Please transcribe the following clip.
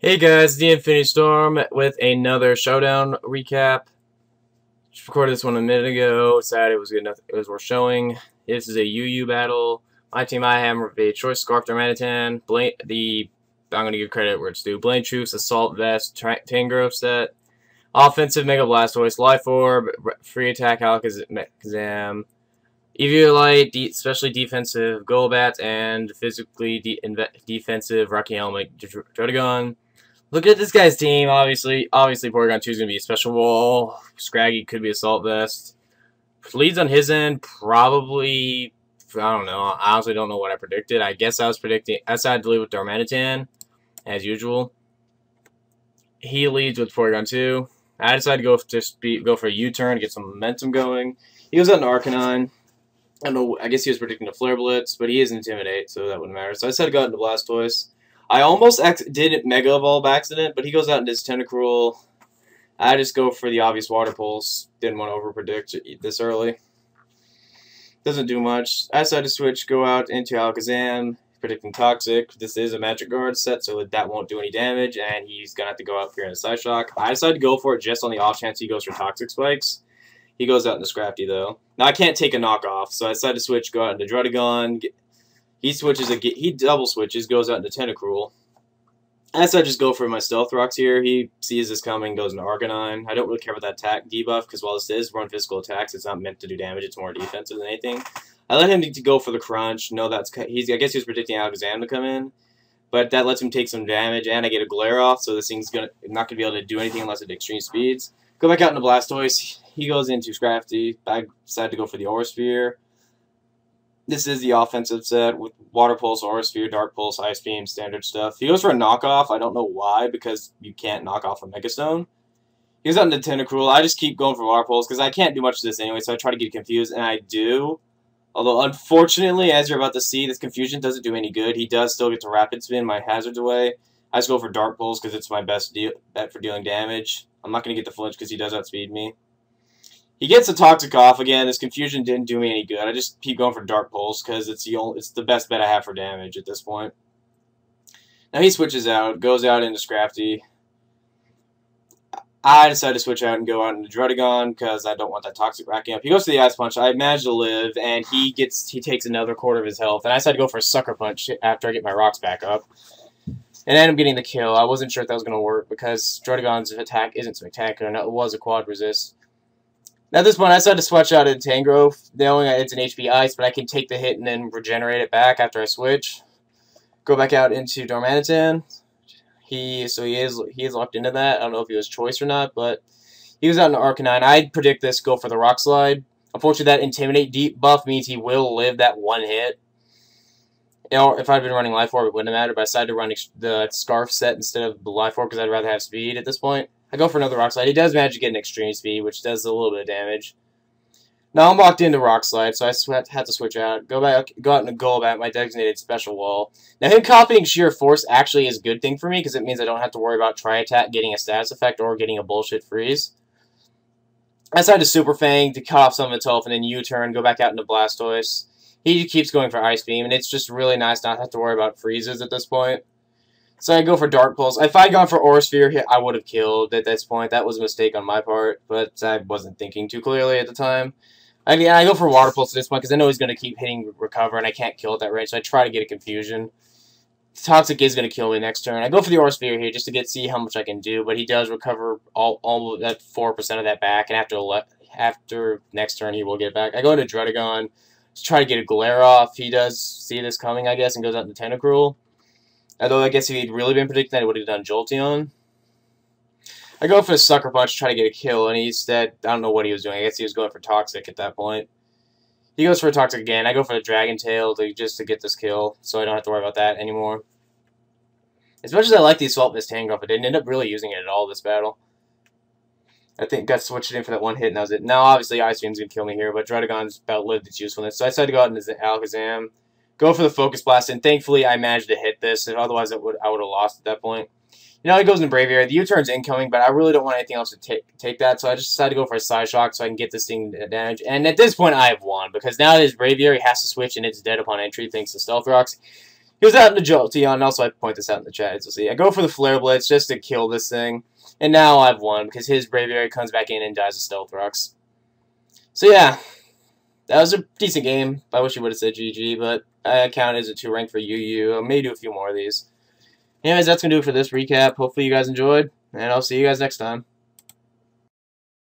Hey guys, TheInfinityStorm with another Showdown recap. Just recorded this one a minute ago. Sad it was good enough. It was worth showing. This is a UU battle. My team I have a choice scarf Darmanitan. I'm gonna give credit where it's due. Blade Troops, Assault Vest, Tangrove set, Offensive Mega Blastoise, Life Orb, Free Attack Alakazam, Eviolite, especially defensive Golbat, and physically defensive Rocky Helmet Drotagon. Look at this guy's team. Obviously Porygon 2 is going to be a special wall. Scraggy could be Assault Vest. Leads on his end, probably, I don't know. I honestly don't know what I predicted. I guess I was predicting, I decided to lead with Darmanitan, as usual. He leads with Porygon 2. I decided to go for a U-turn, get some momentum going. He goes out in Arcanine. I don't know, I guess he was predicting a Flare Blitz, but he is Intimidate, so that wouldn't matter. So I decided to go out into Blastoise. I almost did Mega Evolve by accident, but he goes out into his Tentacruel. I just go for the obvious Water Pulse. Didn't want to over-predict this early. Doesn't do much. I decided to switch, go out into Alakazam, predicting Toxic. This is a Magic Guard set, so that won't do any damage, and he's going to have to go out here in a Psyshock. I decided to go for it just on the off chance he goes for Toxic Spikes. He goes out into Scrafty, though. Now, I can't take a knockoff, so I decided to switch, go out into Drotagon. He double switches, goes out into Tentacruel. I decided to just go for my Stealth Rocks here. He sees this coming, goes into Arcanine. I don't really care about that attack debuff, because while this is run physical attacks, it's not meant to do damage, it's more defensive than anything. I let him to go for the Crunch. No, I guess he was predicting Alakazam to come in, but that lets him take some damage, and I get a Glare off, so this thing's not going to be able to do anything unless it extreme speeds. Go back out into Blastoise. He goes into Scrafty. I decided to go for the Aura Sphere. This is the offensive set with Water Pulse, Aura Sphere, Dark Pulse, Ice Beam, standard stuff. He goes for a knockoff. I don't know why, because you can't knock off a Mega Stone. He goes out into Tentacruel. I just keep going for Water Pulse because I can't do much of this anyway, so I try to get confused, and I do. Although, unfortunately, as you're about to see, this confusion doesn't do any good. He does still get to Rapid Spin my hazards away. I just go for Dark Pulse because it's my best bet for dealing damage. I'm not going to get the flinch because he does outspeed me. He gets a Toxic off again. This confusion didn't do me any good. I just keep going for Dark Pulse because it's the best bet I have for damage at this point. Now he switches out, goes out into Scrafty. I decide to switch out and go out into Drotagon because I don't want that Toxic racking up. He goes to the Ice Punch. I manage to live, and he takes another quarter of his health. And I decide to go for a Sucker Punch after I get my rocks back up. And I end up getting the kill. I wasn't sure if that was going to work because Drotagon's attack isn't spectacular, and it was a quad resist. Now, at this point, I decided to switch out into Tangrove, knowing it's an HP Ice, but I can take the hit and then regenerate it back after I switch. Go back out into Darmanitan. He is locked into that. I don't know if he was choice or not, but he was out into Arcanine. I predict this go for the Rock Slide. Unfortunately, that Intimidate deep buff means he will live that one hit. If I'd been running Life Orb, it wouldn't have mattered, but I decided to run the Scarf set instead of the Life Orb because I'd rather have speed at this point. I go for another Rock Slide. He does manage to get an extreme speed, which does a little bit of damage. Now I'm locked into Rock Slide, so I have to switch out. Go out into Golbat, my designated special wall. Now him copying Sheer Force actually is a good thing for me, because it means I don't have to worry about Tri-Attack getting a status effect or getting a bullshit freeze. I decided to Super Fang to cut off some of its health, and then U-turn, go back out into Blastoise. He keeps going for Ice Beam, and it's just really nice not to have to worry about freezes at this point. So I go for Dark Pulse. If I had gone for Aura Sphere, I would have killed at this point. That was a mistake on my part, but I wasn't thinking too clearly at the time. I go for Water Pulse at this point because I know he's going to keep hitting Recover, and I can't kill at that range, so I try to get a Confusion. Toxic is going to kill me next turn. I go for the Aura Sphere here just to see how much I can do, but he does recover all that 4% of that back, and after next turn he will get it back. I go into Drotagon to try to get a Glare off. He does see this coming, I guess, and goes out into Tentacruel. Although I guess if he'd really been predicting that, he would have done Jolteon. I go for a Sucker Punch to try to get a kill, and I don't know what he was doing. I guess he was going for Toxic at that point. He goes for a Toxic again. I go for the Dragon Tail just to get this kill, so I don't have to worry about that anymore. As much as I like the Assault Vest Tangrowth, I didn't end up really using it at all this battle. I think got switched in for that one hit, and that was it. Now, obviously, Ice Beam's going to kill me here, but Drotagon's about lived its usefulness, so I decided to go out into Alakazam. Go for the Focus Blast, and thankfully I managed to hit this, and otherwise I would have lost at that point. You know, he goes in Braviary. The U-turn's incoming, but I really don't want anything else to take that, so I just decided to go for a Psyshock so I can get this thing to damage. And at this point, I have won, because now that his Braviary has to switch, and it's dead upon entry thanks to Stealth Rocks. He was out in the Jolteon, and also I point this out in the chat, as you'll see. I go for the Flare Blitz just to kill this thing, and now I've won, because his Braviary comes back in and dies of Stealth Rocks. So yeah, that was a decent game. I wish you would have said GG, but I count it as a 2 rank for UU. I may do a few more of these. Anyways, that's going to do it for this recap. Hopefully you guys enjoyed, and I'll see you guys next time.